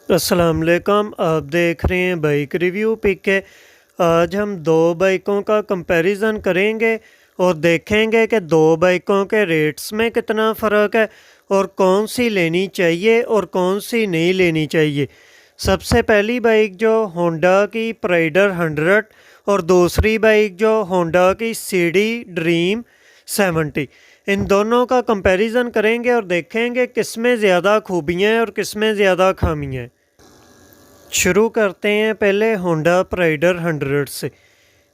अस्सलाम वालेकुम। आप देख रहे हैं बाइक रिव्यू पिक है। आज हम दो बाइकों का कंपैरिजन करेंगे और देखेंगे कि दो बाइकों के रेट्स में कितना फ़र्क है और कौन सी लेनी चाहिए और कौन सी नहीं लेनी चाहिए। सबसे पहली बाइक जो होंडा की प्राइडर 100 और दूसरी बाइक जो होंडा की सीडी ड्रीम 70, इन दोनों का कंपैरिजन करेंगे और देखेंगे किस में ज़्यादा खूबियाँ हैं और किस में ज़्यादा खामियाँ हैं। शुरू करते हैं पहले होंडा प्राइडर 100 से।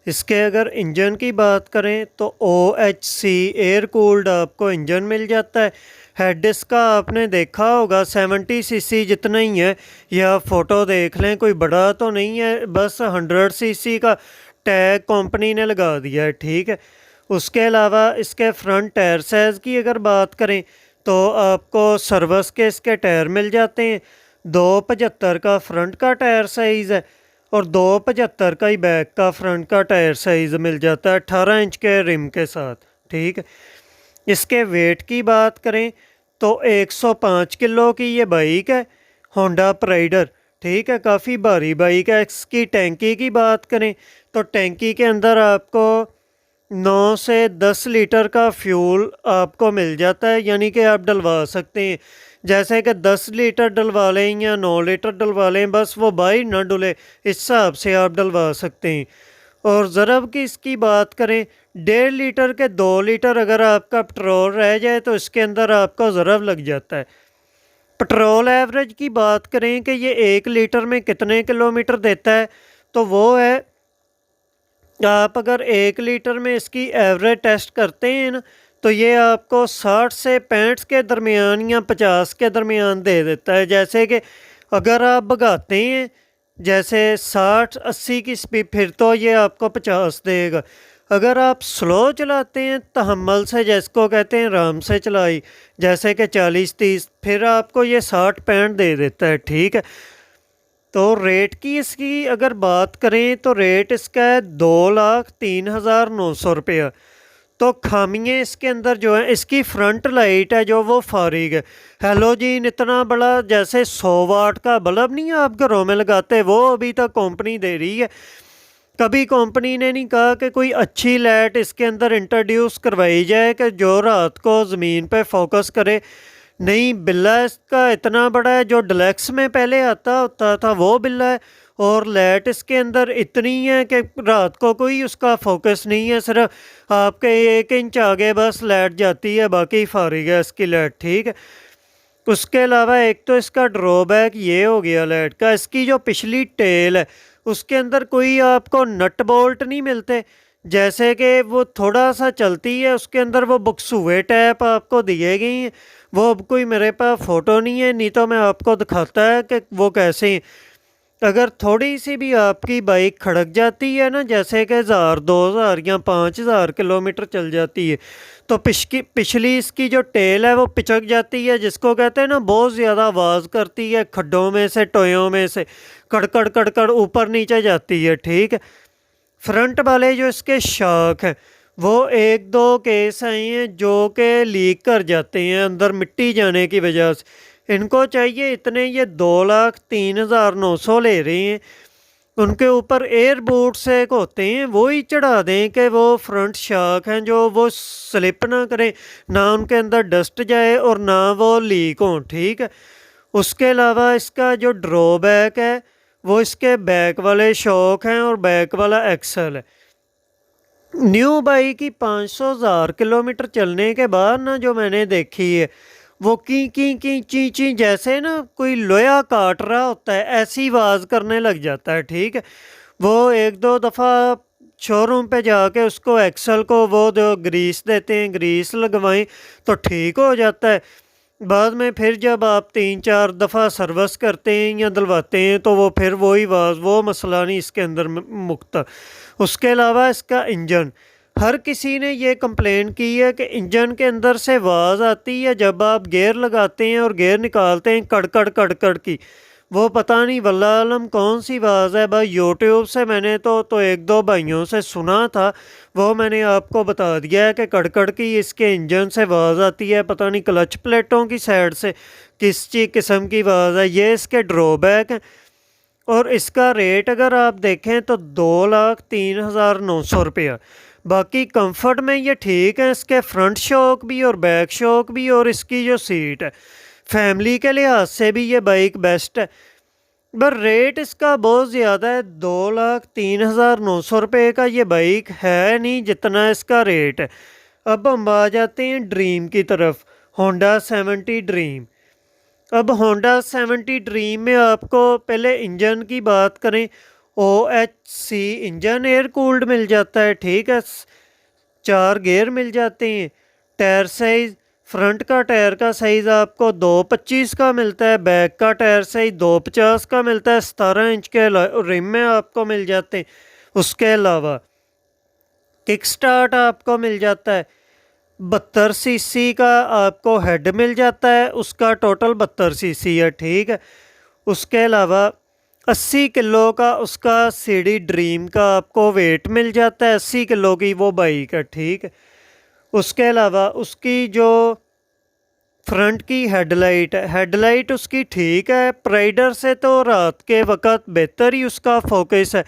इसके अगर इंजन की बात करें तो OHC एयर कूल्ड आपको इंजन मिल जाता है। हेड इसका आपने देखा होगा 70 सीसी जितना ही है, या फ़ोटो देख लें, कोई बड़ा तो नहीं है, बस 100 सीसी का टैग कंपनी ने लगा दिया है, ठीक है। उसके अलावा इसके फ्रंट टायर साइज़ की अगर बात करें तो आपको सर्विस के इसके टायर मिल जाते हैं। 275 का फ्रंट का टायर साइज़ है और 275 का ही बैक का फ्रंट का टायर साइज़ मिल जाता है 18 इंच के रिम के साथ, ठीक है। इसके वेट की बात करें तो 105 किलो की ये बाइक है होंडा प्राइडर, ठीक है, काफ़ी भारी बाइक है। इसकी टैंकी की बात करें तो टैंकी के अंदर आपको 9 से 10 लीटर का फ्यूल आपको मिल जाता है, यानी कि आप डलवा सकते हैं। जैसे कि 10 लीटर डलवा लें या 9 लीटर डलवा लें, बस वो बाहर ना डुले, इस हिसाब से आप डलवा सकते हैं। और ज़रब की इसकी बात करें, 1.5 लीटर के 2 लीटर अगर आपका पेट्रोल रह जाए तो इसके अंदर आपको ज़रब लग जाता है। पेट्रोल एवरेज की बात करें कि ये 1 लीटर में कितने किलोमीटर देता है, तो वो है, आप अगर 1 लीटर में इसकी एवरेज टेस्ट करते हैं ना, तो ये आपको 60 से 65 के दरमियान या 50 के दरमियान दे देता है। जैसे कि अगर आप भगाते हैं जैसे 60-80 की स्पीड, फिर तो ये आपको 50 देगा। अगर आप स्लो चलाते हैं तहम्मुल से, जिसको कहते हैं आराम से चलाई, जैसे कि 40-30, फिर आपको ये 60-65 दे देता है, ठीक है। तो रेट की इसकी अगर बात करें तो रेट इसका है 2,03,900 रुपया। तो खामियाँ इसके अंदर जो है, इसकी फ्रंट लाइट है जो वो फारिग है। हेलोजन इतना बड़ा जैसे 100 वाट का बल्ब नहीं आप घरों में लगाते, वो अभी तक कंपनी दे रही है। कभी कंपनी ने नहीं कहा कि कोई अच्छी लाइट इसके अंदर इंट्रोड्यूस करवाई जाए कि जो रात को ज़मीन पे फोकस करे। नहीं, बिल्ला इसका इतना बड़ा है, जो डलैक्स में पहले आता होता था वो बिल्ला है। और लाइट इसके अंदर इतनी है कि रात को कोई उसका फोकस नहीं है, सिर्फ आपके 1 इंच आगे बस लाइट जाती है, बाकी फारिग है इसकी लाइट, ठीक है। उसके अलावा एक तो इसका ड्रॉबैक ये हो गया लाइट का, इसकी जो पिछली टेल है उसके अंदर कोई आपको नट बोल्ट नहीं मिलते। जैसे कि वो थोड़ा सा चलती है, उसके अंदर वो बुक्सुए टैप आपको दिए गए हैं। वो अब कोई मेरे पास फ़ोटो नहीं है, नहीं तो मैं आपको दिखाता है कि वो कैसे हैं। अगर थोड़ी सी भी आपकी बाइक खड़क जाती है ना, जैसे कि 1000-2000 या 5000 किलोमीटर चल जाती है, तो पिछली इसकी जो टेल है वो पिचक जाती है, जिसको कहते हैं ना, बहुत ज़्यादा आवाज़ करती है, खड्डों में से, टोयों में से कड़कड़ कड़कड़ ऊपर नीचे जाती है, ठीक है। फ्रंट वाले जो इसके शाख हैं वो 1-2 केस आए हैं जो कि लीक कर जाते हैं अंदर मिट्टी जाने की वजह से। इनको चाहिए इतने, ये 2,03,900 ले रहे हैं। उनके ऊपर एयर बूट्स एक होते हैं, वो ही चढ़ा दें कि वो फ्रंट शाख हैं जो वो स्लिप ना करें, ना उनके अंदर डस्ट जाए और ना वो लीक हों, ठीक है। उसके अलावा इसका जो ड्रॉबैक है वो इसके बैक वाले शॉक हैं और बैक वाला एक्सल है। न्यू बाइक की 500,000 किलोमीटर चलने के बाद ना, जो मैंने देखी है, वो की ची ची जैसे ना कोई लोहा काट रहा होता है, ऐसी आवाज़ करने लग जाता है, ठीक है। वो 1-2 दफ़ा शोरूम पे जाके उसको एक्सल को वो जो ग्रीस देते हैं, ग्रीस लगवाएं तो ठीक हो जाता है। बाद में फिर जब आप 3-4 दफ़ा सर्विस करते हैं या दिलवाते हैं तो वो फिर वही आवाज़, वो मसला नहीं इसके अंदर मुकता। उसके अलावा इसका इंजन, हर किसी ने ये कंप्लेन की है कि इंजन के अंदर से आवाज़ आती है जब आप गियर लगाते हैं और गियर निकालते हैं, कड़कड़ कड़कड़ की। वो पता नहीं वल्लाह आलम कौन सी आवाज़ है भाई। यूट्यूब से मैंने तो एक दो भाइयों से सुना था, वो मैंने आपको बता दिया है कि कड़कड़ की इसके इंजन से आवाज़ आती है, पता नहीं क्लच प्लेटों की साइड से किस चीज़ किस्म की आवाज़ है। ये इसके ड्रॉबैक हैं। और इसका रेट अगर आप देखें तो 2,03,900 बाकी कंफर्ट में ये ठीक है, इसके फ्रंट शॉक भी और बैक शॉक भी, और इसकी जो सीट है फैमिली के लिहाज से भी ये बाइक बेस्ट है। पर रेट इसका बहुत ज़्यादा है, 2,03,900 का ये बाइक है नहीं जितना इसका रेट है। अब हम आ जाते हैं ड्रीम की तरफ, होंडा 70 ड्रीम। अब होंडा 70 ड्रीम में आपको पहले इंजन की बात करें, OHC इंजन एयर कूल्ड मिल जाता है, ठीक है। 4 गियर मिल जाते हैं। टायर साइज़, फ्रंट का टायर का साइज़ आपको 225 का मिलता है, बैक का टायर साइज़ 250 का मिलता है। 17 इंच के रिम में आपको मिल जाते हैं। उसके अलावा किक स्टार्ट आपको मिल जाता है। 72 सीसी का आपको हेड मिल जाता है, उसका टोटल 72 सीसी है, ठीक है। उसके अलावा 80 किलो का उसका सीडी ड्रीम का आपको वेट मिल जाता है, 80 किलो की वो बाइक है, ठीक है। उसके अलावा उसकी जो फ्रंट की हेडलाइट उसकी ठीक है, प्राइडर से तो रात के वक्त बेहतर ही उसका फोकस है।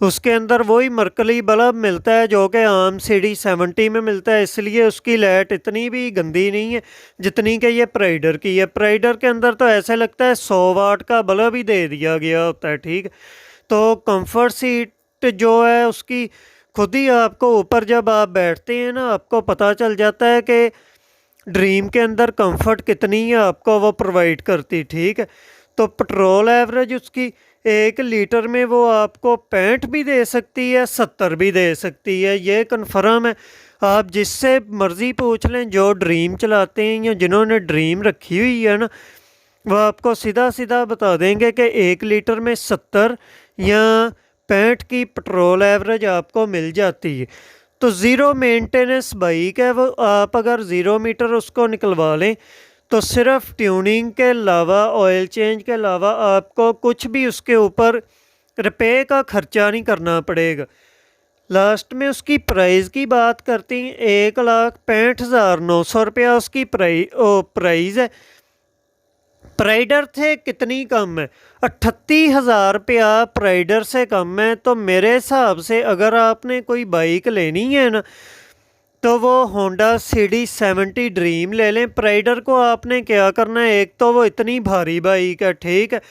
उसके अंदर वही मरकली बल्ब मिलता है जो कि आम CD 70 में मिलता है, इसलिए उसकी लाइट इतनी भी गंदी नहीं है जितनी कि ये प्राइडर की है। प्राइडर के अंदर तो ऐसे लगता है 100 वाट का बल्ब ही दे दिया गया होता है, ठीक है। तो कंफर्ट सीट जो है उसकी खुद ही आपको ऊपर जब आप बैठते हैं ना, आपको पता चल जाता है कि ड्रीम के अंदर कंफर्ट कितनी है आपको वो प्रोवाइड करती, ठीक है। तो पेट्रोल एवरेज उसकी 1 लीटर में वो आपको 65 भी दे सकती है, 70 भी दे सकती है, ये कन्फर्म है। आप जिससे मर्ज़ी पूछ लें जो ड्रीम चलाते हैं या जिन्होंने ड्रीम रखी हुई है ना, वो आपको सीधा सीधा बता देंगे कि 1 लीटर में 70 या 65 की पेट्रोल एवरेज आपको मिल जाती है। तो ज़ीरो मेंटेनेंस बाइक है वो। आप अगर 0 मीटर उसको निकलवा लें तो सिर्फ ट्यूनिंग के अलावा, ऑयल चेंज के अलावा आपको कुछ भी उसके ऊपर रुपये का खर्चा नहीं करना पड़ेगा। लास्ट में उसकी प्राइस की बात करते हैं, 1,65,900 उसकी प्राइस है। प्राइडर थे कितनी कम है, 38,000 प्राइडर से कम है। तो मेरे हिसाब से अगर आपने कोई बाइक लेनी है ना, तो वो होंडा CD 70 ड्रीम ले लें। प्राइडर को आपने क्या करना है, एक तो वो इतनी भारी बाइक है, ठीक है।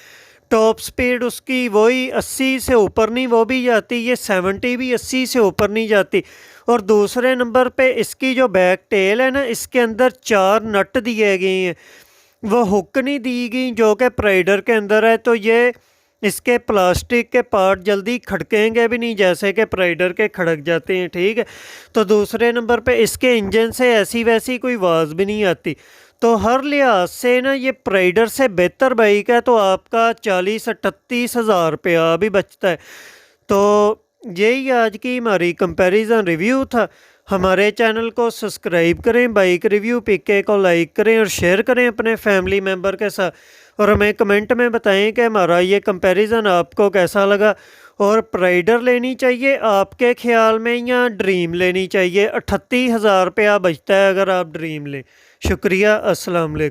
टॉप स्पीड उसकी वही 80 से ऊपर नहीं वो भी जाती, ये 70 भी 80 से ऊपर नहीं जाती। और दूसरे नंबर पे इसकी जो बैक टेल है ना, इसके अंदर 4 नट दिए गए हैं, वो हुक नहीं दी गई जो कि प्राइडर के अंदर है। तो ये इसके प्लास्टिक के पार्ट जल्दी खड़केंगे भी नहीं जैसे कि प्राइडर के खड़क जाते हैं, ठीक है। तो दूसरे नंबर पे इसके इंजन से ऐसी वैसी कोई आवाज़ भी नहीं आती। तो हर लिहाज से ना ये प्राइडर से बेहतर बाइक है। तो आपका 40-38 हज़ार रुपया भी बचता है। तो यही आज की हमारी कंपैरिजन रिव्यू था। हमारे चैनल को सब्सक्राइब करें, बाइक रिव्यू पीके को लाइक करें और शेयर करें अपने फैमिली मेम्बर के साथ, और हमें कमेंट में बताएं कि हमारा ये कंपैरिजन आपको कैसा लगा। और प्राइडर लेनी चाहिए आपके ख्याल में या ड्रीम लेनी चाहिए? 38,000 रुपया बचता है अगर आप ड्रीम लें। शुक्रिया, अस्सलाम वालेकुम।